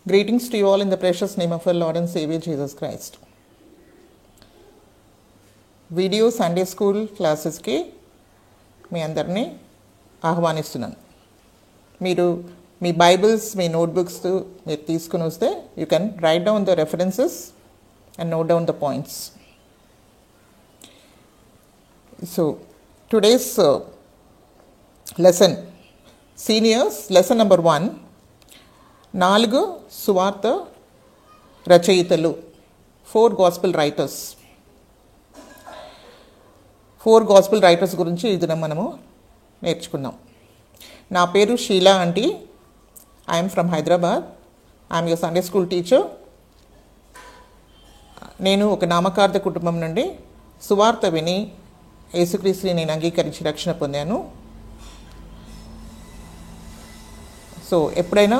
Greetings to you all in the precious name of our Lord and Savior Jesus Christ. Video Sunday school క్లాసెస్కి మీ అందరినీ ఆహ్వానిస్తున్నాను. మీరు మీ Bibles, మీ notebooks మీరు తీసుకుని వస్తే you can write down the references and note down the points. So today's lesson, seniors lesson number 1, 4 సువార్త రచయితలు, 4 gospel writers. 4 gospel writers గురించి ఇది మనము నేర్చుకుందాం. నా పేరు Sheela aunty. I'm from Hyderabad. I'm your Sunday school teacher. నేను ఒక నామకార్థ కుటుంబం నుండి సువార్త విని యేసుక్రీస్తుని నేను అంగీకరించి రక్షణ పొందాను. సో ఎప్పుడైనా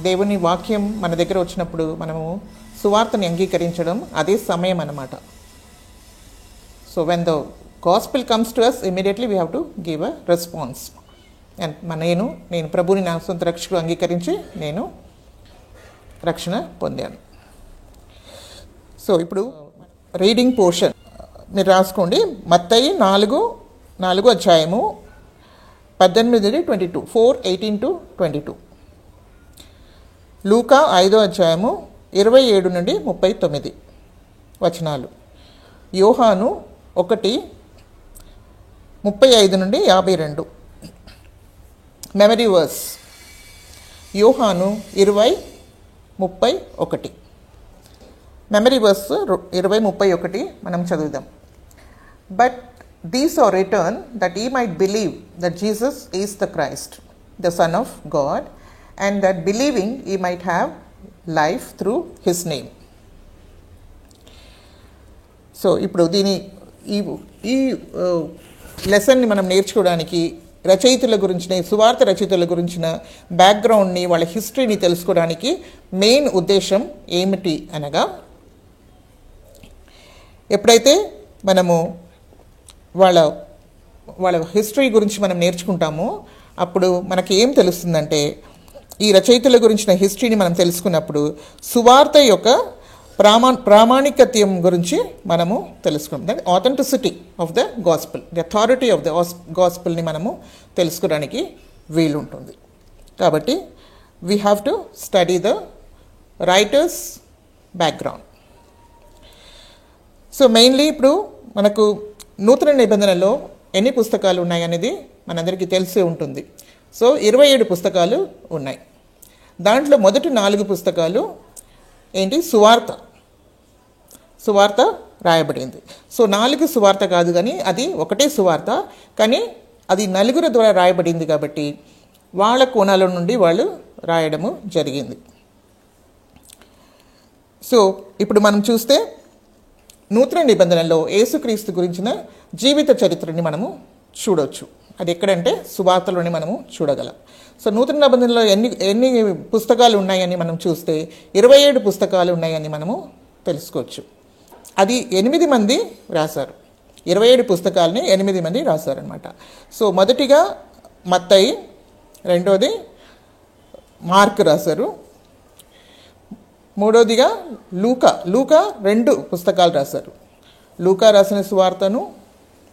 దేవుని వాక్యం మన దగ్గర వచ్చినప్పుడు మనము సువార్తని అంగీకరించడం అదే సమయం అన్నమాట. So when the gospel comes to us, immediately we have to give a response. And నేను ప్రభుని నా సొంత రక్షకుడు అంగీకరించి నేను రక్షణ పొందాను. సో ఇప్పుడు రీడింగ్ పోర్షన్ మీరు రాసుకోండి. మత్తయి 4 అధ్యాయము 18-22, 4:18-22. లూకా 5 అధ్యాయము 27-39 వచనాలు. యోహాను 1:35-52. మెమరీ వర్స్ యోహాను 20:31. మెమరీ వర్స్ 20:31 మనం చదువుదాం. But these are written that ye might believe that Jesus is the Christ, the Son of God, and that believing ye might have life through his name. So ఇప్పుడు ఈ లెసన్ని మనం నేర్చుకోవడానికి రచయితల గురించిన, సువార్త రచయితల గురించిన బ్యాక్గ్రౌండ్ని, వాళ్ళ హిస్టరీని తెలుసుకోవడానికి మెయిన్ ఉద్దేశం ఏమిటి అనగా, ఎప్పుడైతే మనము వాళ్ళ హిస్టరీ గురించి మనం నేర్చుకుంటామో అప్పుడు మనకి ఏం తెలుస్తుందంటే, ఈ రచయితల గురించిన హిస్టరీని మనం తెలుసుకున్నప్పుడు సువార్త యొక్క ప్రామాణికత్యం గురించి మనము తెలుసుకుంటాం. Authenticity of the gospel, the authority of the గాస్పెల్ని మనము తెలుసుకోవడానికి వీలుంటుంది. కాబట్టి we have to study the writers background. So mainly ఇప్పుడు మనకు నూతన నిబంధనలో ఎన్ని పుస్తకాలు ఉన్నాయి అనేది మనందరికీ తెలిసే ఉంటుంది. సో 27 పుస్తకాలు ఉన్నాయి. దాంట్లో మొదటి 4 పుస్తకాలు ఏంటి? సువార్త రాయబడింది. సో 4 సువార్త కాదు, కానీ అది ఒకటే సువార్త, కానీ అది 4 ద్వారా రాయబడింది కాబట్టి వాళ్ళ కోణాల నుండి వాళ్ళు రాయడము జరిగింది. సో ఇప్పుడు మనం చూస్తే నూతన నిబంధనలో యేసుక్రీస్తు గురించిన జీవిత చరిత్రని మనము చూడవచ్చు. అది ఎక్కడంటే సువార్తలోనే మనము చూడగలం. సో నూతన నిబంధనలో ఎన్ని పుస్తకాలు ఉన్నాయని మనం చూస్తే 27 పుస్తకాలు ఉన్నాయని మనము తెలుసుకోవచ్చు. అది 8 మంది రాశారు. 27 పుస్తకాలని 8 మంది రాశారనమాట. సో మొదటిగా మత్తయి, రెండోది మార్క్ రాశారు, మూడోదిగా లూకా 2 పుస్తకాలు రాశారు. లూకా రాసిన సువార్తను,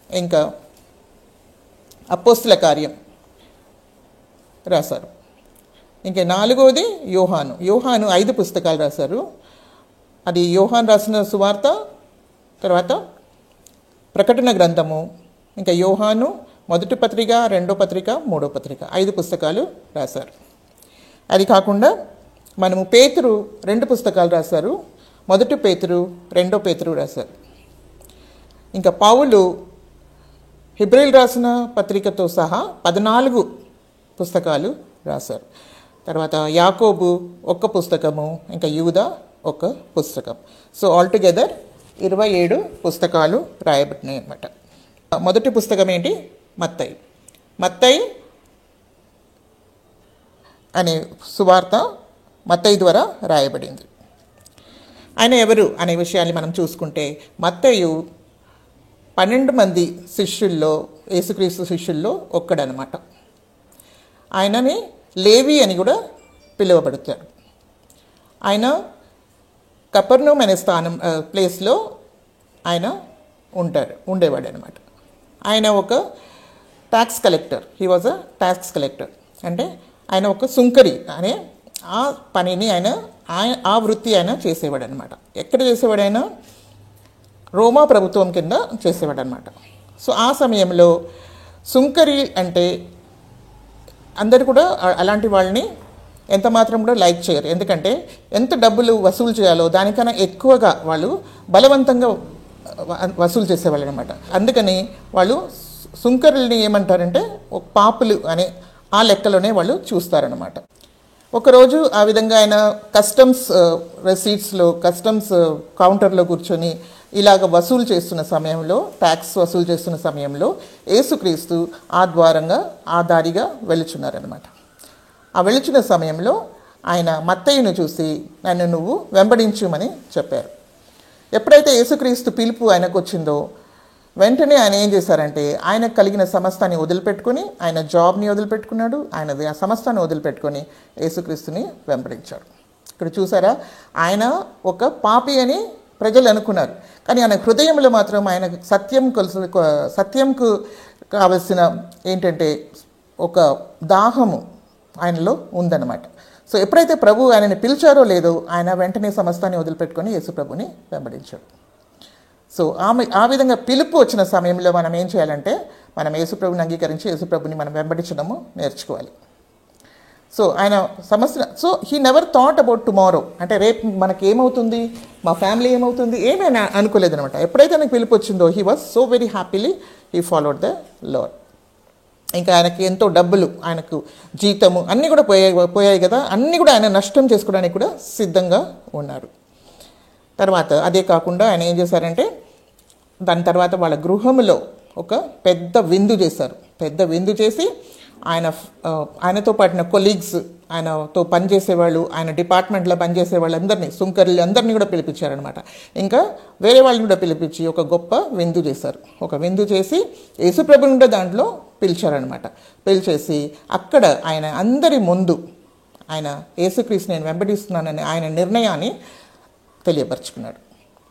ఇంకా అపోస్తల కార్యం రాశారు. ఇంకా 4వది యోహాను 5 పుస్తకాలు రాశారు. అది యోహాను రాసిన సువార్త, తర్వాత ప్రకటన గ్రంథము, ఇంకా యోహాను మొదటి పత్రిక, 2వ పత్రిక, 3వ పత్రిక, 5 పుస్తకాలు రాశారు. అది కాకుండా మనము పేతురు 2 పుస్తకాలు రాశారు. మొదటి పేతురు, 2వ పేతురు రాశారు. ఇంకా పౌలు హెబ్రీయులు రాసిన పత్రికతో సహా 14 పుస్తకాలు రాశారు. తర్వాత యాకోబు 1 పుస్తకము, ఇంకా యూదా 1 పుస్తకం. సో ఆల్టుగెదర్ 27 పుస్తకాలు రాయబడినాయి అన్నమాట. మొదటి పుస్తకం ఏంటి? మత్తయి అనే సువార్త మత్తయి ద్వారా రాయబడింది. ఆయన ఎవరు అనే విషయాన్ని మనం చూసుకుంటే, మత్తయి 12 మంది శిష్యుల్లో, యేసుక్రీస్తు శిష్యుల్లో ఒక్కడనమాట. ఆయనని లేవి అని కూడా పిలువబడతారు. ఆయన కపెర్నహూమ్ అనే ప్లేస్లో ఆయన ఉండేవాడు అనమాట. ఆయన ఒక tax collector. He was a tax collector. అంటే ఆయన ఒక సుంకరి అనే ఆ పనిని ఆ వృత్తి ఆయన చేసేవాడు అనమాట. ఎక్కడ చేసేవాడు? ఆయన రోమా ప్రభుత్వం కింద చేసేవాడు అనమాట. సో ఆ సమయంలో సుంకరి అంటే అందరు కూడా అలాంటి వాళ్ళని ఎంత మాత్రం కూడా లైక్ చేయరు. ఎందుకంటే ఎంత డబ్బులు వసూలు చేయాలో దానికన్నా ఎక్కువగా వాళ్ళు బలవంతంగా వసూలు చేసేవాళ్ళు అనమాట. అందుకని వాళ్ళు సుంకరుల్ని ఏమంటారంటే పాపులు అనే ఆ లెక్కలోనే వాళ్ళు చూస్తారనమాట. ఒకరోజు ఆ విధంగా ఆయన కస్టమ్స్ రెసీట్స్లో కస్టమ్స్ కౌంటర్లో కూర్చొని ఇలాగ వసూలు చేస్తున్న సమయంలో, ట్యాక్స్ వసూలు చేస్తున్న సమయంలో యేసుక్రీస్తు ఆ దారిగా వెళుచున్నారనమాట. ఆ వెళుచున్న సమయంలో ఆయన మత్తయిని చూసి నన్ను నువ్వు వెంబడించుమని చెప్పారు. ఎప్పుడైతే యేసుక్రీస్తు పిలుపు ఆయనకు వచ్చిందో వెంటనే ఆయన ఏం చేశారంటే ఆయనకు కలిగిన సమస్తాన్ని వదిలిపెట్టుకొని, ఆయన జాబ్ని వదిలిపెట్టుకున్నాడు, ఆయనది ఆ సమస్తాన్ని వదిలిపెట్టుకొని యేసుక్రీస్తుని వెంబడించాడు. ఇక్కడ చూసారా, ఆయన ఒక పాపి అని ప్రజలు అనుకున్నారు. కానీ ఆయన హృదయంలో మాత్రం ఆయన సత్యంకు కావలసిన ఏంటంటే ఒక దాహము ఆయనలో ఉందన్నమాట. సో ఎప్పుడైతే ప్రభు ఆయనని పిలిచారో లేదో ఆయన వెంటనే సమస్తాన్ని వదిలిపెట్టుకొని యేసు ప్రభుని వెంబడించాడు. సో ఆ విధంగా పిలుపు వచ్చిన సమయంలో మనం ఏం చేయాలంటే మనం యేసు ప్రభుని అంగీకరించి యేసు ప్రభుని మనం వెంబడించడము నేర్చుకోవాలి. సో ఆయన so he never thought about tomorrow, అంటే రేపు మనకి ఏమవుతుంది, మా ఫ్యామిలీ ఏమవుతుంది, ఏమైనా అనుకోలేదనమాట. ఎప్పుడైతే ఆయనకు పిలుపు వచ్చిందో he was so very happily he followed the lord. ఇంకా ఆయనకి ఎంతో డబ్బులు, ఆయనకు జీతము అన్నీ కూడా పోయాయి కదా, అన్నీ కూడా ఆయన నష్టం చేసుకోవడానికి కూడా సిద్ధంగా ఉన్నారు. తర్వాత అదే కాకుండా ఆయన ఏం చేశారంటే దాని తర్వాత వాళ్ళ గృహంలో ఒక పెద్ద విందు చేశారు. పెద్ద విందు చేసి ఆయనతో పాటిన కొలీగ్స్, ఆయనతో పనిచేసేవాళ్ళు, ఆయన డిపార్ట్మెంట్లో పనిచేసే వాళ్ళందరినీ, సుంకర్లు అందరినీ కూడా పిలిపించారనమాట. ఇంకా వేరే వాళ్ళని కూడా పిలిపించి ఒక గొప్ప విందు చేశారు. ఒక విందు చేసి యేసుప్రభుని కూడా దాంట్లో పిలిచారనమాట. పిలిచేసి అక్కడ ఆయన అందరి ముందు ఆయన యేసుక్రీస్తు నేను వెంబడిస్తున్నానని ఆయన నిర్ణయాన్ని తెలియపరుచుకున్నాడు.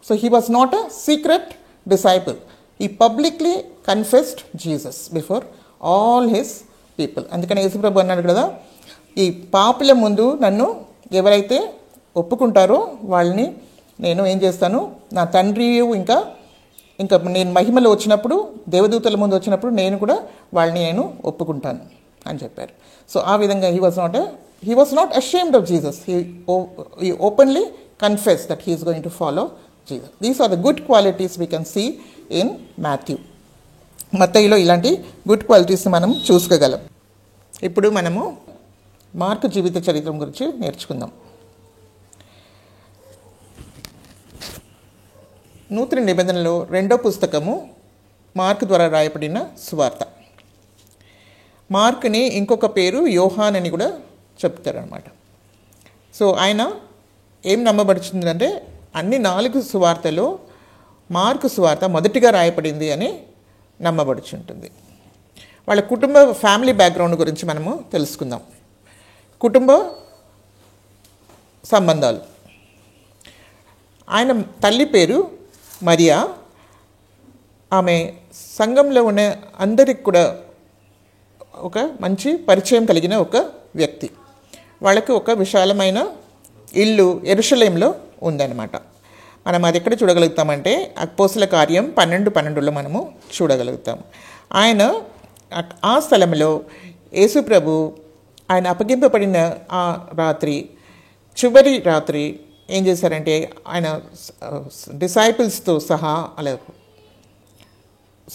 So he was not a secret disciple. He publicly confessed Jesus before all his people. అందుకని యేసుప్రభు అన్నాడు కదా, ఈ పాపుల ముందు నన్ను ఎవరైతే ఒప్పుకుంటారో వాళ్ళని నేను ఏం చేస్తాను, నా తండ్రి ఇంకా నేను మహిమలో వచ్చినప్పుడు, దేవదూతల ముందు వచ్చినప్పుడు నేను కూడా వాళ్ళని నేను ఒప్పుకుంటాను అని చెప్పారు. సో ఆ విధంగా he was not ashamed of Jesus. He openly confessed that he is going to follow Jesus. These are the good qualities we can see in Matthew. మత్తయిలో ఇలాంటి గుడ్ క్వాలిటీస్ని మనం చూసుకోగలం. ఇప్పుడు మనము మార్కు జీవిత చరిత్ర గురించి నేర్చుకుందాం. నూతన నిబంధనలో 2వ పుస్తకము మార్కు ద్వారా రాయబడిన సువార్త. మార్కుని ఇంకొక పేరు యోహాన్ అని కూడా చెప్తారనమాట. సో ఆయన ఏం నమ్మబడుతుందంటే అన్ని 4 సువార్తలో మార్కు సువార్త మొదటిగా రాయబడింది అని నమ్మబడుచుంటుంది. వాళ్ళ ఫ్యామిలీ బ్యాక్గ్రౌండ్ గురించి మనము తెలుసుకుందాం. కుటుంబ సంబంధాలు. ఆయన తల్లి పేరు మరియా. ఆమె సంఘంలో ఉన్న అందరికి కూడా ఒక మంచి పరిచయం కలిగిన ఒక వ్యక్తి. వాళ్ళకి ఒక విశాలమైన ఇల్లు యెరూషలేములో ఉందన్నమాట. మనం అది ఎక్కడ చూడగలుగుతామంటే అపోస్తల కార్యం 12:12లో మనము చూడగలుగుతాము. ఆయన ఆ స్థలంలో యేసు ప్రభు ఆయన అప్పగింపబడిన ఆ రాత్రి, చివరి రాత్రి ఏం చేశారంటే ఆయన డిసైపుల్స్తో సహా అలా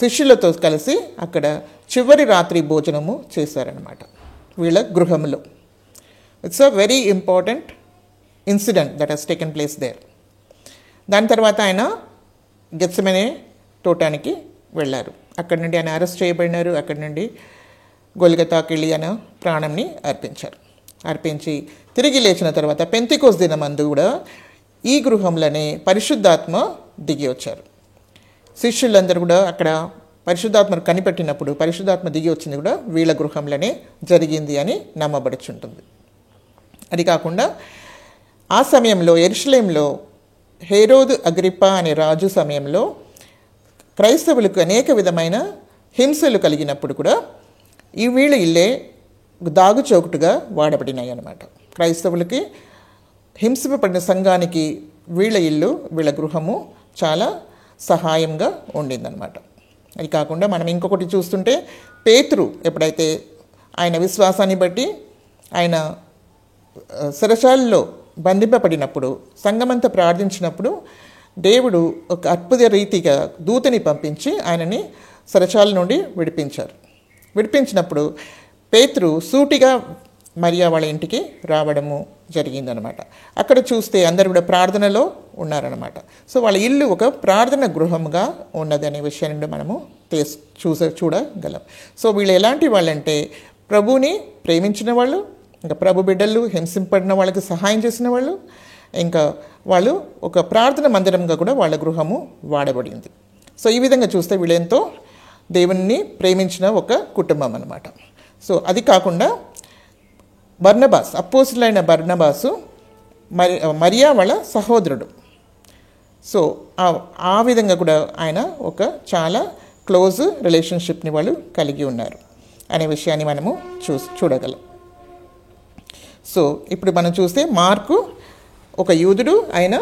శిష్యులతో కలిసి అక్కడ చివరి రాత్రి భోజనము చేశారనమాట వీళ్ళ గృహంలో. It's a very important incident that has taken place there. దాని తర్వాత ఆయన గెత్సెమనే తోటానికి వెళ్ళారు. అక్కడి నుండి ఆయన అరెస్ట్ చేయబడినారు. అక్కడి నుండి గొల్గతాకి వెళ్ళి ఆయన ప్రాణంని అర్పించి తిరిగి లేచిన తర్వాత పెంతెకోస్తు దినమందు కూడా ఈ గృహంలోనే పరిశుద్ధాత్మ దిగి వచ్చారు. శిష్యులందరూ కూడా అక్కడ పరిశుద్ధాత్మను కనిపెట్టినప్పుడు పరిశుద్ధాత్మ దిగి వచ్చింది కూడా వీళ్ళ గృహంలోనే జరిగింది అని నమ్మబడుచుంటుంది. అది కాకుండా ఆ సమయంలో యెరూషలేములో హేరోదు అగ్రిప్ప అనే రాజు సమయంలో క్రైస్తవులకు అనేక విధమైన హింసలు కలిగినప్పుడు కూడా ఈ వీళ్ళ ఇల్లే దాగుచోకుటుగా వాడబడినాయి అన్నమాట. క్రైస్తవులకి హింసింపబడిన సంఘానికి వీళ్ళ ఇల్లు, వీళ్ళ గృహము చాలా సహాయంగా ఉండిందనమాట. అది కాకుండా మనం ఇంకొకటి చూస్తుంటే, పేతురు ఎప్పుడైతే ఆయన విశ్వాసాన్ని బట్టి ఆయన చెరసాలలో బంధింపబడినప్పుడు, సంఘమంతా ప్రార్థించినప్పుడు దేవుడు ఒక అద్భుత రీతిగా దూతని పంపించి ఆయనని చెరసాల నుండి విడిపించినప్పుడు పేతురు సూటిగా మరియా వాళ్ళ ఇంటికి రావడము జరిగిందనమాట. అక్కడ చూస్తే అందరూ కూడా ప్రార్థనలో ఉన్నారనమాట. సో వాళ్ళ ఇల్లు ఒక ప్రార్థన గృహంగా ఉన్నదనే విషయాన్ని మనము చూడగలం. సో వీళ్ళు ఎలాంటి వాళ్ళంటే, ప్రభుని ప్రేమించిన వాళ్ళు, ఇంకా ప్రభు బిడ్డలు హింసింపడిన వాళ్ళకి సహాయం చేసిన వాళ్ళు, ఇంకా వాళ్ళు ఒక ప్రార్థన మందిరంగా కూడా వాళ్ళ గృహము వాడబడింది. సో ఈ విధంగా చూస్తే వీళ్ళెంతో దేవుణ్ణి ప్రేమించిన ఒక కుటుంబం అన్నమాట. సో అది కాకుండా బర్నబాస్, అపోస్తులైన బర్నబాసు మరియా వాళ్ళ సహోదరుడు. సో ఆ విధంగా కూడా ఆయన ఒక చాలా క్లోజ్ రిలేషన్షిప్ని వాళ్ళు కలిగి ఉన్నారు అనే విషయాన్ని మనము చూడగలం. సో ఇప్పుడు మనం చూస్తే మార్కు ఒక యూదుడు, ఆయన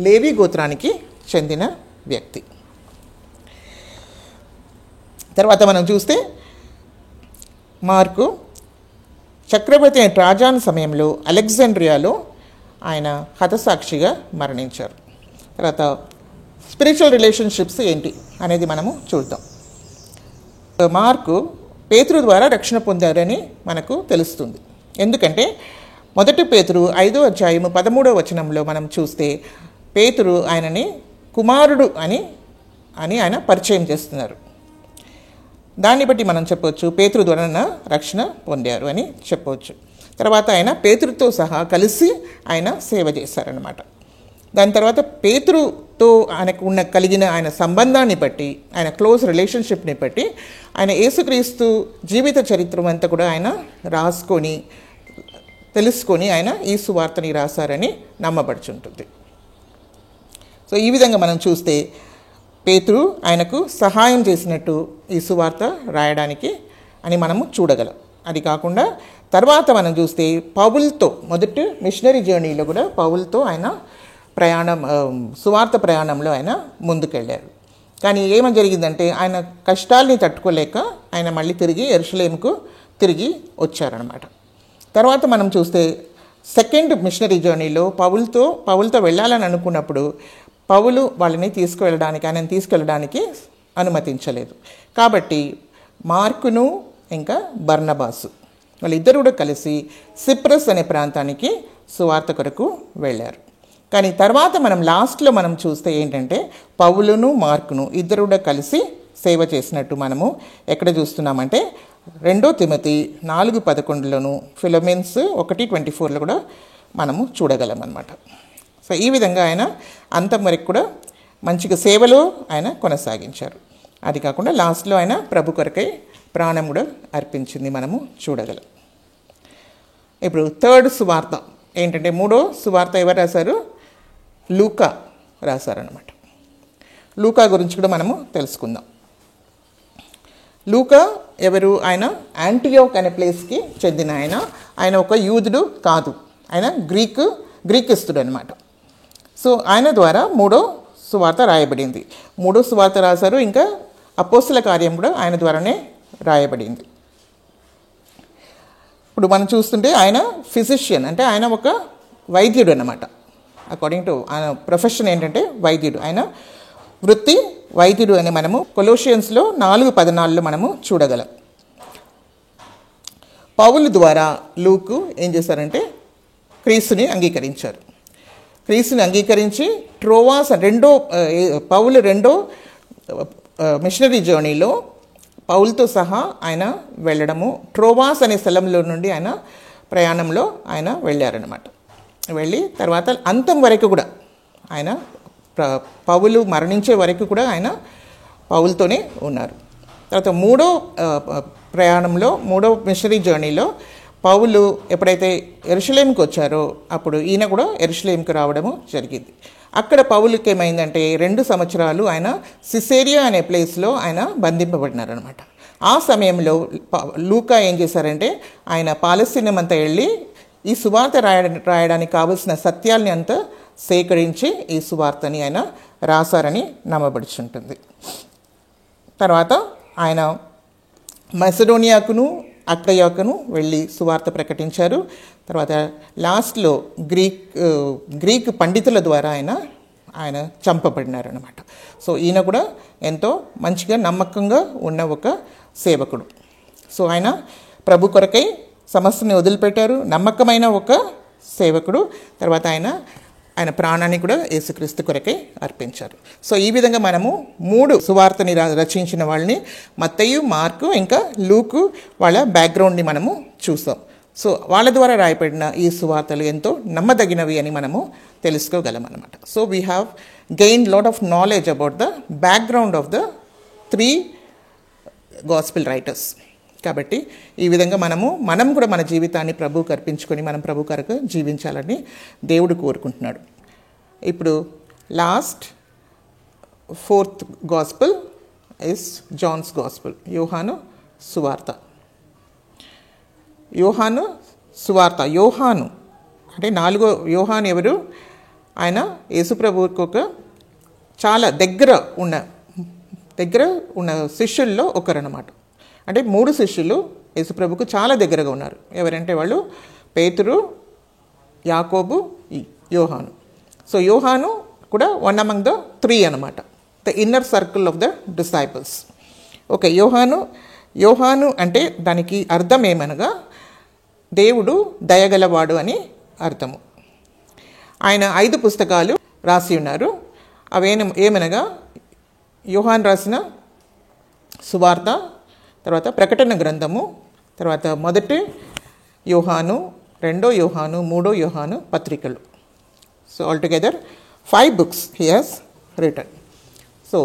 లేవి గోత్రానికి చెందిన వ్యక్తి. తర్వాత మనం చూస్తే మార్కు చక్రవర్తి అయిన ట్రాజాన్ సమయంలో అలెగ్జాండ్రియాలో ఆయన హతసాక్షిగా మరణించారు. తర్వాత స్పిరిచువల్ రిలేషన్షిప్స్ ఏంటి అనేది మనము చూద్దాం. మార్కు పేతురు ద్వారా రక్షణ పొందారని మనకు తెలుస్తుంది. ఎందుకంటే మొదటి పేతురు 5వ అధ్యాయము 13వ వచనంలో మనం చూస్తే పేతురు ఆయనని కుమారుడు అని ఆయన పరిచయం చేస్తున్నారు. దాన్ని బట్టి మనం చెప్పవచ్చు పేతురు ద్వారా రక్షణ పొందారు అని చెప్పవచ్చు. తర్వాత ఆయన పేతురుతో సహా కలిసి ఆయన సేవ చేశారనమాట. దాని తర్వాత పేతురుతో ఆయనకు కలిగిన ఆయన సంబంధాన్ని బట్టి, ఆయన క్లోజ్ రిలేషన్షిప్ని బట్టి ఆయన యేసుక్రీస్తు జీవిత చరిత్ర అంతా కూడా ఆయన రాసుకొని తెలుసుకొని ఆయన ఈ సువార్తని రాశారని నమ్మబడుచుంటుంది. సో ఈ విధంగా మనం చూస్తే పేతురు ఆయనకు సహాయం చేసినట్టు ఈ సువార్త రాయడానికి అని మనము చూడగలం. అది కాకుండా తర్వాత మనం చూస్తే పౌలుతో మొదటి మిషనరీ జర్నీలో కూడా పౌలుతో ఆయన సువార్త ప్రయాణంలో ఆయన ముందుకెళ్ళారు. కానీ ఏమని జరిగిందంటే ఆయన కష్టాల్ని తట్టుకోలేక ఆయన మళ్ళీ తిరిగి యెరూషలేముకు తిరిగి వచ్చారనమాట. తర్వాత మనం చూస్తే సెకండ్ మిషనరీ జర్నీలో పౌలుతో వెళ్ళాలని అనుకున్నప్పుడు పౌలు ఆయనని తీసుకెళ్ళడానికి అనుమతించలేదు. కాబట్టి మార్కును ఇంకా బర్నబాసు వాళ్ళిద్దరు కూడా కలిసి సిప్రస్ అనే ప్రాంతానికి సువార్త కొరకు వెళ్ళారు. కానీ తర్వాత మనం లాస్ట్లో మనం చూస్తే ఏంటంటే పౌలును మార్కును ఇద్దరు కూడా కలిసి సేవ చేసినట్టు మనము ఎక్కడ చూస్తున్నామంటే 2 తిమోతి 4:11లోను ఫిలోమెన్స్ 1:24లో కూడా మనము చూడగలం అన్నమాట. సో ఈ విధంగా ఆయన అంతం వరకు కూడా మంచిగా సేవలో ఆయన కొనసాగించారు. అది కాకుండా లాస్ట్లో ఆయన ప్రభు కొరకై ప్రాణం కూడా అర్పించింది మనము చూడగలం. ఇప్పుడు థర్డ్ సువార్త ఏంటంటే, 3వ సువార్త ఎవరు రాశారు? లూకా రాశారనమాట. లూకా గురించి కూడా మనము తెలుసుకుందాం. లూకా ఎవరు? ఆయన యాంటియోక్ అనే ప్లేస్కి చెందిన ఆయన ఒక యూదుడు కాదు, ఆయన గ్రీకిస్తుడు అనమాట. సో ఆయన ద్వారా 3వ సువార్త రాయబడింది. 3వ సువార్త రాశారు. ఇంకా అపోస్తల కార్యం కూడా ఆయన ద్వారానే రాయబడింది. ఇప్పుడు మనం చూస్తుంటే ఆయన ఫిజిషియన్, అంటే ఆయన ఒక వైద్యుడు అన్నమాట. అకార్డింగ్ టు ఆయన ప్రొఫెషన్ ఏంటంటే వైద్యుడు, ఆయన వృత్తి వైద్యుడు అని మనము కొలోషియన్స్లో 4:14లో మనము చూడగలం. పౌలు ద్వారా లూకు ఏం చేశారంటే క్రీస్తుని అంగీకరించారు. క్రీస్తుని అంగీకరించి ట్రోవాస్ పౌలు రెండో మిషనరీ జర్నీలో పౌలుతో సహా ఆయన వెళ్ళడము, ట్రోవాస్ అనే స్థలంలో నుండి ఆయన ప్రయాణంలో ఆయన వెళ్ళారనమాట. వెళ్ళి తర్వాత అంతం వరకు కూడా ఆయన పౌలు మరణించే వరకు కూడా ఆయన పౌలుతోనే ఉన్నారు. తర్వాత 3వ ప్రయాణంలో 3వ మిషనరీ జర్నీలో పౌలు ఎప్పుడైతే యెరూషలేముకి వచ్చారో అప్పుడు ఈయన కూడా యెరూషలేముకి రావడము జరిగింది. అక్కడ పౌలుకి ఏమైందంటే 2 సంవత్సరాలు ఆయన సిసేరియా అనే ప్లేస్లో ఆయన బంధింపబడినారనమాట. ఆ సమయంలో లూకా ఏం చేశారంటే ఆయన పాలస్తీనం అంతా వెళ్ళి ఈ సువార్త రాయడానికి కావలసిన సత్యాల్ని అంతా సేకరించి ఈ సువార్తని ఆయన రాశారని నమ్మబడుచుంటుంది. తర్వాత ఆయన మెసడోనియాకును అక్కయ్యకును వెళ్ళి సువార్త ప్రకటించారు. తర్వాత లాస్ట్లో గ్రీక్ పండితుల ద్వారా ఆయన చంపబడినారనమాట. సో ఈయన కూడా ఎంతో మంచిగా నమ్మకంగా ఉన్న ఒక సేవకుడు. సో ఆయన ప్రభు కొరకై సమస్యని వదిలిపెట్టారు, నమ్మకమైన ఒక సేవకుడు. తర్వాత ఆయన ప్రాణాన్ని కూడా యేసుక్రీస్తు కొరకై అర్పించారు. సో ఈ విధంగా మనము 3 సువార్తని రచించిన వాళ్ళని మత్తయి, మార్కు ఇంకా లూకు వాళ్ళ బ్యాక్గ్రౌండ్ని మనము చూసాం. సో వాళ్ళ ద్వారా రాయబడిన ఈ సువార్తలు ఎంతో నమ్మదగినవి అని మనము తెలుసుకోగలం అన్నమాట. So we have gain lot of knowledge about the background of the 3 gospel writers. కాబట్టి ఈ విధంగా మనం కూడా మన జీవితాన్ని ప్రభువుకు అర్పించుకొని మనం ప్రభు కొరకు జీవించాలని దేవుడు కోరుకుంటున్నాడు. ఇప్పుడు last 4th gospel is Johne's gospel, యోహాను సువార్త. యోహాను అంటే 4వ యోహాను ఎవరు? ఆయన యేసుప్రభువుకు ఒక చాలా దగ్గర ఉన్న శిష్యుల్లో ఒకరన్నమాట. అంటే 3 శిష్యులు యేసుప్రభుకు చాలా దగ్గరగా ఉన్నారు. ఎవరంటే వాళ్ళు పేతురు, యాకోబు, యోహాను. సో యోహాను కూడా వన్ అమంగ్ ద 3 అన్నమాట, the inner circle of the disciples. Okay, యోహాను అంటే దానికి అర్థం ఏమనగా దేవుడు దయగలవాడు అని అర్థము. ఆయన 5 పుస్తకాలు రాసి ఉన్నారు. ఏమనగా యోహాను రాసిన సువార్త, తర్వాత ప్రకటన గ్రంథము, తర్వాత 1 యోహాను, 2 యోహాను, 3 యోహాను పత్రికలు. So altogether 5 books he has written. So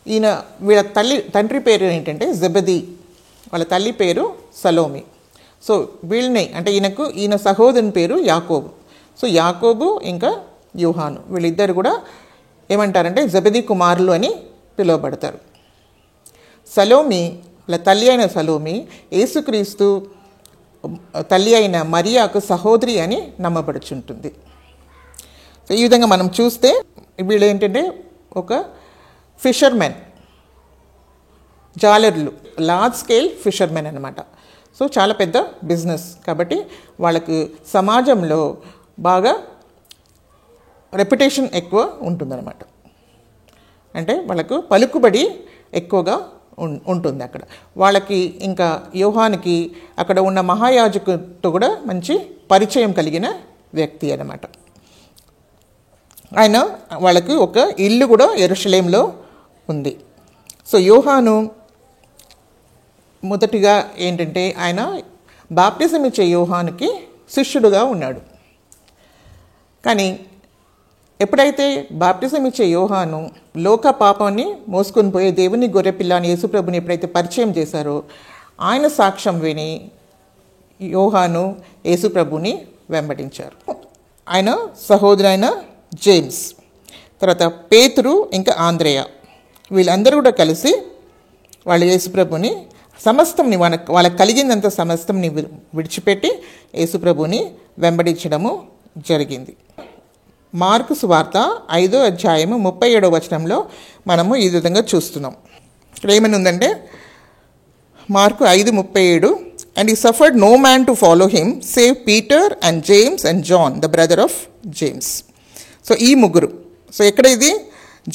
వీళ్ళ తండ్రి పేరు ఏంటంటే జెబెదీ, వాళ్ళ తల్లి పేరు సలోమి. సో వీళ్ళని అంటే ఈయన సహోదరుని పేరు యాకోబు. సో యాకోబు ఇంకా యోహాను వీళ్ళిద్దరు కూడా ఏమంటారంటే జెబెదీ కుమారులు అని పిలువబడతారు. సలోమి, వాళ్ళ తల్లి అయిన సలోమి యేసుక్రీస్తు తల్లి అయిన మరియాకు సహోదరి అని నమ్మబడుచుంటుంది. సో ఈ విధంగా మనం చూస్తే వీళ్ళు ఏంటంటే ఒక ఫిషర్మెన్, జాలర్లు, లార్జ్ స్కేల్ ఫిషర్మెన్ అన్నమాట. సో చాలా పెద్ద బిజినెస్ కాబట్టి వాళ్ళకు సమాజంలో బాగా రెప్యుటేషన్ ఎక్కువ ఉంటుందన్నమాట. అంటే వాళ్ళకు పలుకుబడి ఎక్కువగా ఉంటుంది అక్కడ. వాళ్ళకి ఇంకా యోహానికి అక్కడ ఉన్న మహాయాజకుతో కూడా మంచి పరిచయం కలిగిన వ్యక్తి అన్నమాట. వాళ్ళకి ఒక ఇల్లు కూడా యెరూషలేంలో ఉంది. సో యోహాను మొదటిగా ఏంటంటే ఆయన బాప్టిజం ఇచ్చే యోహానుకి శిష్యుడుగా ఉన్నాడు. కానీ ఎప్పుడైతే బాప్టిజం ఇచ్చే యోహాను లోక పాపాన్ని మోసుకొని పోయే దేవుని గొర్రెపిల్ల అని యేసుప్రభుని ఎప్పుడైతే పరిచయం చేశారో ఆయన సాక్ష్యం విని యోహాను యేసుప్రభుని వెంబడించారు. ఆయన సహోదరైన జేమ్స్, తర్వాత పేతురు, ఇంకా ఆంద్రేయ వీళ్ళందరూ కూడా కలిసి వాళ్ళు యేసుప్రభుని సమస్తంని వాళ్ళకి కలిగిందంత సమస్తంని విడిచిపెట్టి యేసుప్రభుని వెంబడించడము జరిగింది. మార్కు సువార్త 5వ అధ్యాయము 37వ వచనంలో మనము ఈ విధంగా చూస్తున్నాం. ఇక్కడ ఏమని ఉందంటే Mark 5:37, and he suffered no man to follow him save Peter and James and John the brother of James. So ఈ ముగ్గురు. సో ఎక్కడ ఇది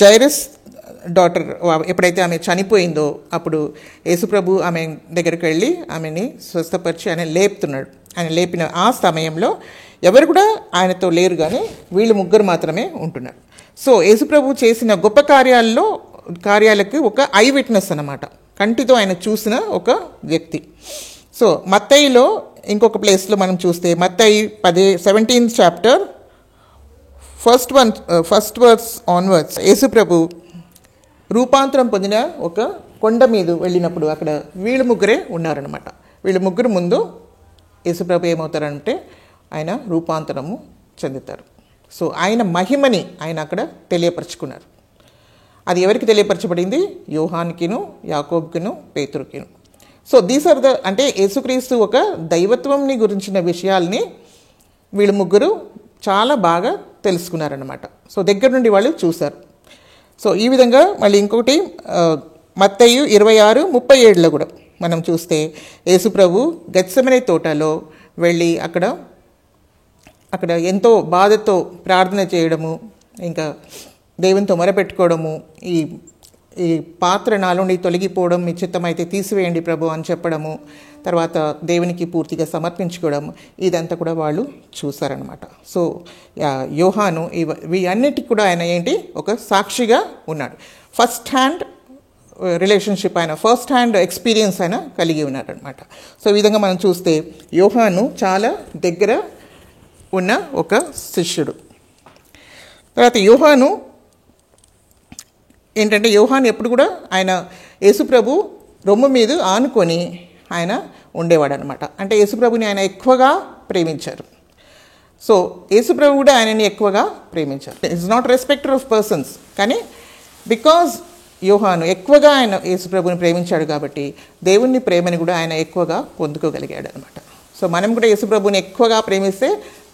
జైరస్ డాటర్ ఎప్పుడైతే ఆమె చనిపోయిందో అప్పుడు యేసుప్రభు ఆమె దగ్గరికి వెళ్ళి ఆమెని స్వస్థపరిచి ఆయన లేపుతున్నాడు. ఆయన లేపిన ఆ సమయంలో ఎవరు కూడా ఆయనతో లేరు, కానీ వీళ్ళు ముగ్గురు మాత్రమే ఉంటున్నారు. సో యేసుప్రభు చేసిన గొప్ప కార్యాలకు ఒక ఐ విట్నెస్ అన్నమాట, కంటితో ఆయన చూసిన ఒక వ్యక్తి. సో మత్తయిలో ఇంకొక ప్లేస్లో మనం చూస్తే మత్తయి 17th chapter first verse onwards యేసుప్రభు రూపాంతరం పొందిన ఒక కొండ మీద వెళ్ళినప్పుడు అక్కడ వీళ్ళు ముగ్గురే ఉన్నారనమాట. వీళ్ళు ముగ్గురు ముందు యేసుప్రభు ఏమవుతారంటే ఆయన రూపాంతరము చెందుతారు. సో ఆయన మహిమని ఆయన అక్కడ తెలియపరుచుకున్నారు. అది ఎవరికి తెలియపరచబడింది? యోహాన్కిను, యాకోబుకిను, పేతురుకిను. సో దీస్ ఆర్ ద అంటే యేసుక్రీస్తు ఒక దైవత్వంని గురించిన విషయాల్ని వీళ్ళు ముగ్గురు చాలా బాగా తెలుసుకున్నారన్నమాట. సో దగ్గర నుండి వాళ్ళు చూశారు. సో ఈ విధంగా మళ్ళీ ఇంకొకటి మత్తయి 26:37లో కూడా మనం చూస్తే యేసుప్రభు గెత్సెమనే తోటలో వెళ్ళి అక్కడ ఎంతో బాధతో ప్రార్థన చేయడము, ఇంకా దేవునితో మొరపెట్టుకోవడము, ఈ పాత్ర నాలో నుండి తొలగిపోవడం మీ చిత్తమైతే తీసివేయండి ప్రభు అని చెప్పడము, తర్వాత దేవునికి పూర్తిగా సమర్పించుకోవడం, ఇదంతా కూడా వాళ్ళు చూసారనమాట. సో యోహాను ఇవన్నిటికి కూడా ఆయన ఏంటి ఒక సాక్షిగా ఉన్నాడు. ఫస్ట్ హ్యాండ్ రిలేషన్షిప్ ఆయన, ఫస్ట్ హ్యాండ్ ఎక్స్పీరియన్స్ ఆయన కలిగి ఉన్నారనమాట. సో ఈ విధంగా మనం చూస్తే యోహాను చాలా దగ్గర ఉన్న ఒక శిష్యుడు. తర్వాత యోహాను ఎప్పుడు కూడా ఆయన యేసుప్రభు రొమ్ము మీద ఆనుకొని ఆయన ఉండేవాడు అనమాట. అంటే యేసుప్రభుని ఆయన ఎక్కువగా ప్రేమించారు. సో యేసుప్రభు కూడా ఆయనని ఎక్కువగా ప్రేమించారు. It's not respecter of persons, కానీ బికాజ్ యోహాను ఎక్కువగా ఆయన యేసుప్రభుని ప్రేమించాడు కాబట్టి దేవుని ప్రేమని కూడా ఆయన ఎక్కువగా పొందుకోగలిగాడు అనమాట. సో మనం కూడా యేసుప్రభుని ఎక్కువగా ప్రేమిస్తే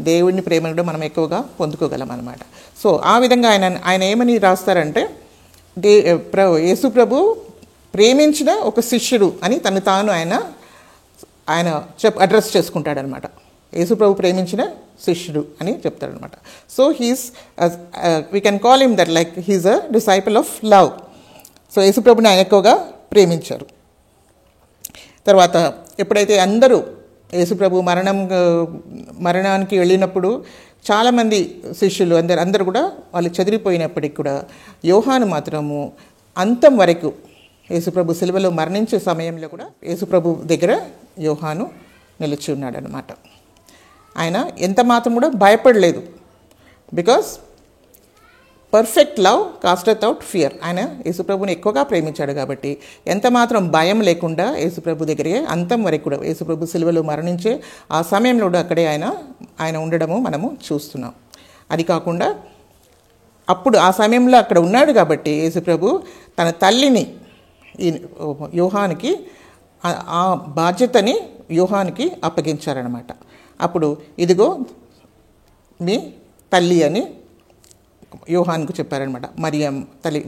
దేవుని ప్రేమను కూడా మనం ఎక్కువగా పొందుకోగలం అనమాట. సో ఆ విధంగా ఆయన ఏమని రాస్తారంటే యేసుప్రభు ప్రేమించిన ఒక శిష్యుడు అని తను తాను ఆయన అడ్రస్ చేసుకుంటాడనమాట. యేసుప్రభు ప్రేమించిన శిష్యుడు అని చెప్తాడనమాట. So we can call him that like he's a disciple of love. So యేసుప్రభుని ఆయన ఎక్కువగా ప్రేమించారు. తర్వాత ఎప్పుడైతే అందరూ యేసుప్రభు మరణానికి వెళ్ళినప్పుడు చాలామంది శిష్యులు అందరూ కూడా వాళ్ళు చెదిరిపోయినప్పటికి కూడా యోహాను మాత్రము అంతం వరకు యేసుప్రభు సిలువలో మరణించే సమయంలో కూడా యేసుప్రభు దగ్గర యోహాను నిలిచి ఉన్నాడు అనమాట. ఆయన ఎంత మాత్రం కూడా భయపడలేదు. Because perfect love casteth out fear. ఆయన యేసుప్రభుని ఎక్కువగా ప్రేమించాడు కాబట్టి ఎంత మాత్రం భయం లేకుండా యేసుప్రభు దగ్గరే అంతం వరకు కూడా యేసుప్రభు సిలువలో మరణించే ఆ సమయంలో కూడా అక్కడే ఆయన ఉండడము మనము చూస్తున్నాం. అది కాకుండా అప్పుడు ఆ సమయంలో అక్కడ ఉన్నాడు కాబట్టి యేసుప్రభు తన తల్లిని యోహానికి ఆ బాధ్యతని యోహానికి అప్పగించారనమాట. అప్పుడు ఇదిగో మీ తల్లి అని యోహాన్కు చెప్పారనమాట.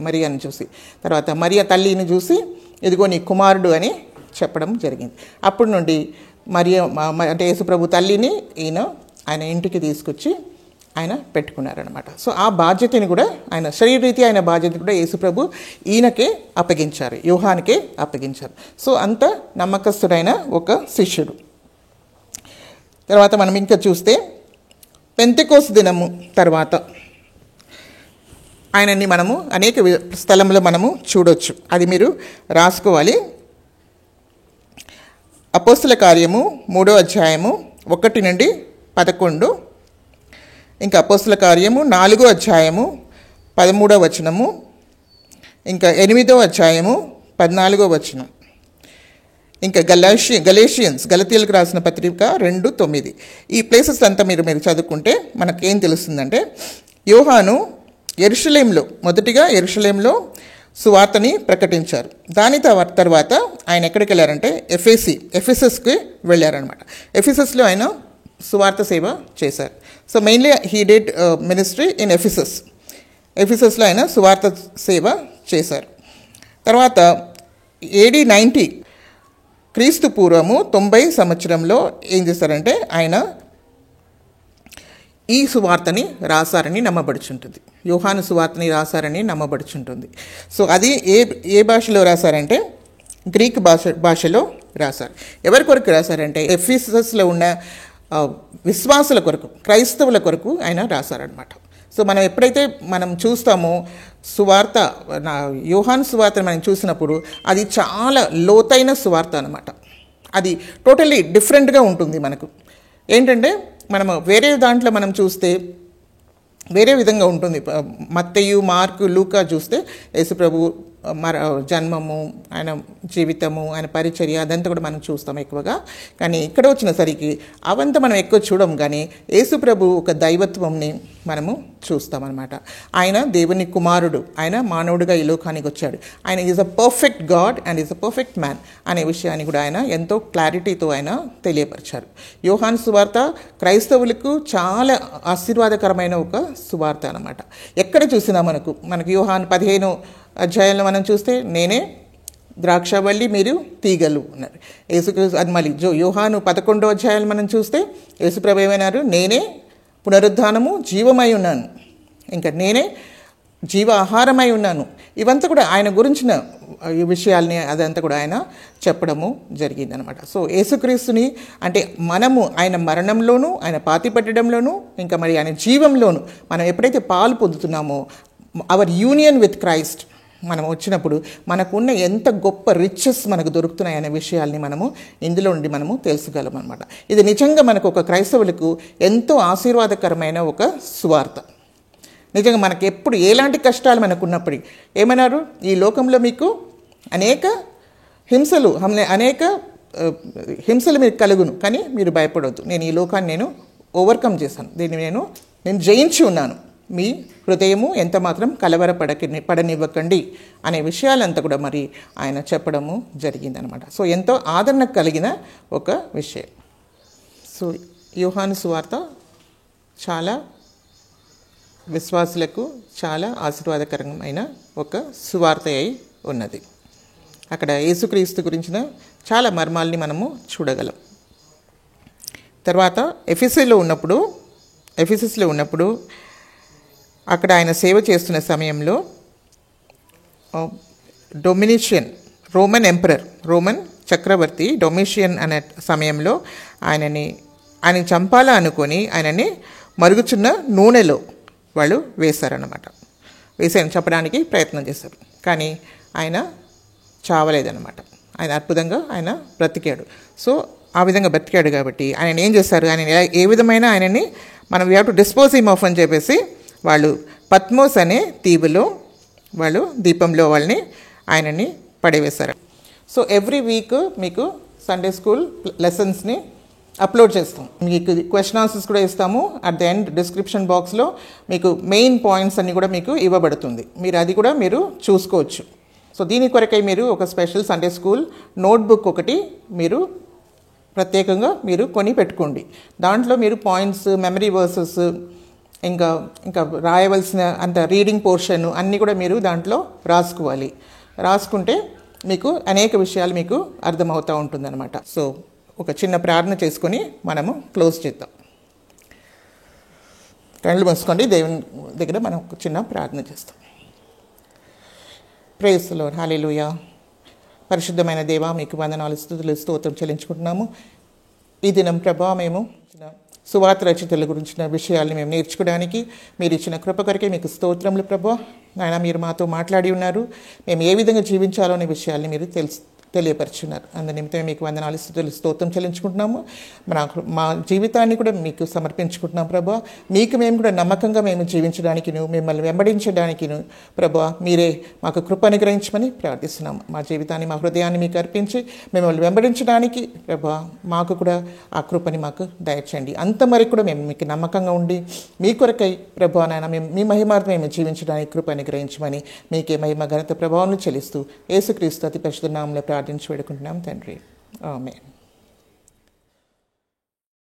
మరియాని చూసి, తర్వాత మరియ తల్లిని చూసి ఇదిగో నీ కుమారుడు అని చెప్పడం జరిగింది. అప్పటి నుండి అంటే యేసుప్రభు తల్లిని ఆయన ఇంటికి తీసుకొచ్చి ఆయన పెట్టుకున్నారనమాట. సో ఆ బాధ్యతని కూడా ఆయన శరీరరీతి ఆయన బాధ్యతని కూడా యేసుప్రభు ఈయనకే అప్పగించారు, యోహానికే అప్పగించారు. సో అంత నమ్మకస్తుడైన ఒక శిష్యుడు. తర్వాత మనం ఇంకా చూస్తే పెంతెకోస్తు దినము తర్వాత ఆయనని మనము అనేక స్థలంలో మనము చూడొచ్చు. అది మీరు రాసుకోవాలి. అపోస్తల కార్యము 3వ అధ్యాయము 1 నుండి 11, ఇంకా అపోస్తల కార్యము 4వ అధ్యాయము 13వ వచనము, ఇంకా 8వ అధ్యాయము 14వ వచనం, ఇంకా గలతీయులకు రాసిన పత్రిక 2:9. ఈ ప్లేసెస్ అంతా మీరు చదువుకుంటే మనకేం తెలుస్తుందంటే యోహాను మొదటిగా యెరూషలేంలో సువార్తని ప్రకటించారు. దాని తర్వాత ఆయన ఎక్కడికి వెళ్ళారంటే ఎఫెసస్కి వెళ్ళారనమాట. ఎఫెసస్లో ఆయన సువార్త సేవ చేశారు. So mainly he did ministry in ఎఫెసస్లో ఆయన సువార్త సేవ చేశారు. తర్వాత AD 90 క్రీస్తు పూర్వము 90 సంవత్సరంలో ఏం చేశారంటే ఆయన ఈ సువార్తని రాశారని నమ్మబడుచుంటుంది. యోహాను సువార్తని రాశారని నమ్మబడుచుంటుంది. సో అది ఏ భాషలో రాశారంటే గ్రీక్ భాషలో రాశారు. ఎవరి కొరకు రాశారంటే ఎఫెసస్లో ఉన్న విశ్వాసుల కొరకు, క్రైస్తవుల కొరకు ఆయన రాశారనమాట. సో మనం ఎప్పుడైతే మనం చూస్తామో సువార్త, యోహాను సువార్తని మనం చూసినప్పుడు అది చాలా లోతైన సువార్త అనమాట. అది టోటల్లీ డిఫరెంట్గా ఉంటుంది. మనకు ఏంటంటే మనము వేరే దాంట్లో మనం చూస్తే వేరే విధంగా ఉంటుంది. మత్తయి, మార్కు, లూకా చూస్తే యేసుప్రభు జన్మము, ఆయన జీవితము, ఆయన పరిచర్య అదంతా కూడా మనం చూస్తాం ఎక్కువగా. కానీ ఇక్కడ వచ్చినసరికి అవంతా మనం ఎక్కువ చూడం, కానీ యేసుప్రభు ఒక దైవత్వంని మనము చూస్తామన్నమాట. ఆయన దేవుని కుమారుడు, ఆయన మానవుడిగా ఈ లోకానికి వచ్చాడు. ఆయన is a perfect God and is a perfect man అనే విషయాన్ని కూడా ఆయన ఎంతో క్లారిటీతో ఆయన తెలియపరిచారు. యోహాను సువార్త క్రైస్తవులకు చాలా ఆశీర్వాదకరమైన ఒక సువార్త అన్నమాట. ఎక్కడ చూసినా మనకు యోహాను 15 అధ్యాయంలో మనం చూస్తే నేనే ద్రాక్షవల్లి, మీరు తీగలు అన్నారు యేసుక్రీస్తు. అది మళ్ళీ యోహాను 11వ అధ్యాయాలు మనం చూస్తే యేసుప్రభు ఏమైనారు, నేనే పునరుద్ధానము జీవమై ఉన్నాను, ఇంకా నేనే జీవ ఆహారమై ఉన్నాను. ఇవంతా కూడా ఆయన గురించిన ఈ విషయాల్ని అదంతా కూడా ఆయన చెప్పడము జరిగిందనమాట. సో యేసుక్రీస్తుని అంటే మనము ఆయన మరణంలోనూ, ఆయన పాతి పెట్టడంలోనూ, ఇంకా మరి ఆయన జీవంలోనూ మనం ఎప్పుడైతే పాలు పొందుతున్నామో, అవర్ యూనియన్ విత్ క్రైస్ట్ మనం వచ్చినప్పుడు మనకున్న ఎంత గొప్ప రిచెస్ మనకు దొరుకుతున్నాయి అనే విషయాల్ని మనము ఇందులో నుండి మనము తెలుసుకోగలం అనమాట. ఇది నిజంగా మనకు ఒక క్రైస్తవులకు ఎంతో ఆశీర్వాదకరమైన ఒక సువార్త. నిజంగా మనకు ఎప్పుడు ఎలాంటి కష్టాలు మనకు ఉన్నప్పటికీ ఏమన్నారు, ఈ లోకంలో మీకు అనేక హింసలు మీకు కలుగును, కానీ మీరు భయపడవద్దు, నేను ఈ లోకాన్ని నేను ఓవర్కమ్ చేశాను, దీన్ని నేను జయించి ఉన్నాను, మీ హృదయము ఎంత మాత్రం పడనివ్వకండి అనే విషయాలంతా కూడా మరి ఆయన చెప్పడము జరిగిందనమాట. సో ఎంతో ఆదరణ కలిగిన ఒక విషయం. సో యోహాను సువార్త చాలా విశ్వాసులకు చాలా ఆశీర్వాదకరమైన ఒక సువార్త అయి ఉన్నది. అక్కడ యేసుక్రీస్తు గురించిన చాలా మర్మాల్ని మనము చూడగలం. తర్వాత ఎఫెసస్లో ఉన్నప్పుడు అక్కడ ఆయన సేవ చేస్తున్న సమయంలో రోమన్ చక్రవర్తి డొమిషియన్ అనే సమయంలో ఆయన చంపాలా అనుకొని ఆయనని మరుగుచున్న నూనెలో వాళ్ళు వేశారన్నమాట. చంపడానికి ప్రయత్నం చేశారు, కానీ ఆయన చావలేదన్నమాట. ఆయన అద్భుతంగా ఆయన బ్రతికాడు. సో ఆ విధంగా బ్రతికాడు కాబట్టి ఆయన ఏం చేశారు, ఆయన ఏ విధమైన ఆయనని మనం we have to dispose him of అని చెప్పేసి వాళ్ళు పద్మోస్ అనే దీవులో వాళ్ళు దీపంలో ఆయనని పడవేశారు. సో ఎవ్రీ వీక్ మీకు సండే స్కూల్ లెసన్స్ని అప్లోడ్ చేస్తాం. మీకు క్వశ్చన్ ఆన్సర్స్ కూడా ఇస్తాము. అట్ ద ఎండ్ డిస్క్రిప్షన్ బాక్స్లో మీకు మెయిన్ పాయింట్స్ అన్నీ కూడా మీకు ఇవ్వబడుతుంది. మీరు అది కూడా మీరు చూసుకోవచ్చు. సో దీని కొరకై మీరు ఒక స్పెషల్ సండే స్కూల్ నోట్బుక్ ఒకటి మీరు ప్రత్యేకంగా మీరు కొని పెట్టుకోండి. దాంట్లో మీరు పాయింట్స్, మెమరీ వర్సెస్, ఇంకా రాయవలసిన అంత రీడింగ్ పోర్షన్ అన్నీ కూడా మీరు దాంట్లో రాసుకుంటే మీకు అనేక విషయాలు మీకు అర్థమవుతూ ఉంటుందన్నమాట. సో ఒక చిన్న ప్రార్థన చేసుకొని మనము క్లోజ్ చేద్దాం. కళ్ళు మూసుకోండి. దేవుని దగ్గర మనం ఒక చిన్న ప్రార్థన చేస్తాం. Praise the Lord. హల్లెలూయా. పరిశుద్ధమైన దేవా, మీకు వందనాలు, స్తుతులు, స్తోత్రం చెల్లించుకుంటున్నాము. ఈ దినం ప్రభా మేము సువార్త రచయితల గురించిన విషయాల్ని మేము నేర్చుకోవడానికి మీరు ఇచ్చిన కృప కొరకే మీకు స్తోత్రములు ప్రభా. నాయన, మీరు మాతో మాట్లాడి ఉన్నారు. మేము ఏ విధంగా జీవించాలో అనే విషయాల్ని మీరు తెలియపరుచున్నారు. అందునిమిత్తమే మీకు వందనాలు, స్తుతులు, స్తోత్రం చెల్లించుకుంటున్నాము. మా జీవితాన్ని కూడా మీకు సమర్పించుకుంటున్నాం ప్రభా. మీకు మేము కూడా నమ్మకంగా మేము జీవించడానికి, మిమ్మల్ని వెంబడించడానికి ప్రభా మీరే మాకు కృప అనుగ్రహించమని ప్రార్థిస్తున్నాము. మా జీవితాన్ని, మా హృదయాన్ని మీకు అర్పించి మిమ్మల్ని వెంబడించడానికి ప్రభా మాకు కూడా ఆ కృపని మాకు దయచేయండి. అంతవరకు కూడా మేము మీకు నమ్మకంగా ఉండి మీ కొరకై ప్రభా నాయన మేము మీ మహిమార్థం మేము జీవించడానికి కృప అనుగ్రహించమని మీకే మహిమ ఘనత ప్రభావం చెల్లిస్తూ యేసుక్రీస్తు అతి పరిశుద్ధ నామములో ప్రార్థించి వేడుకుంటున్నాం తండ్రి. ఆమేన్.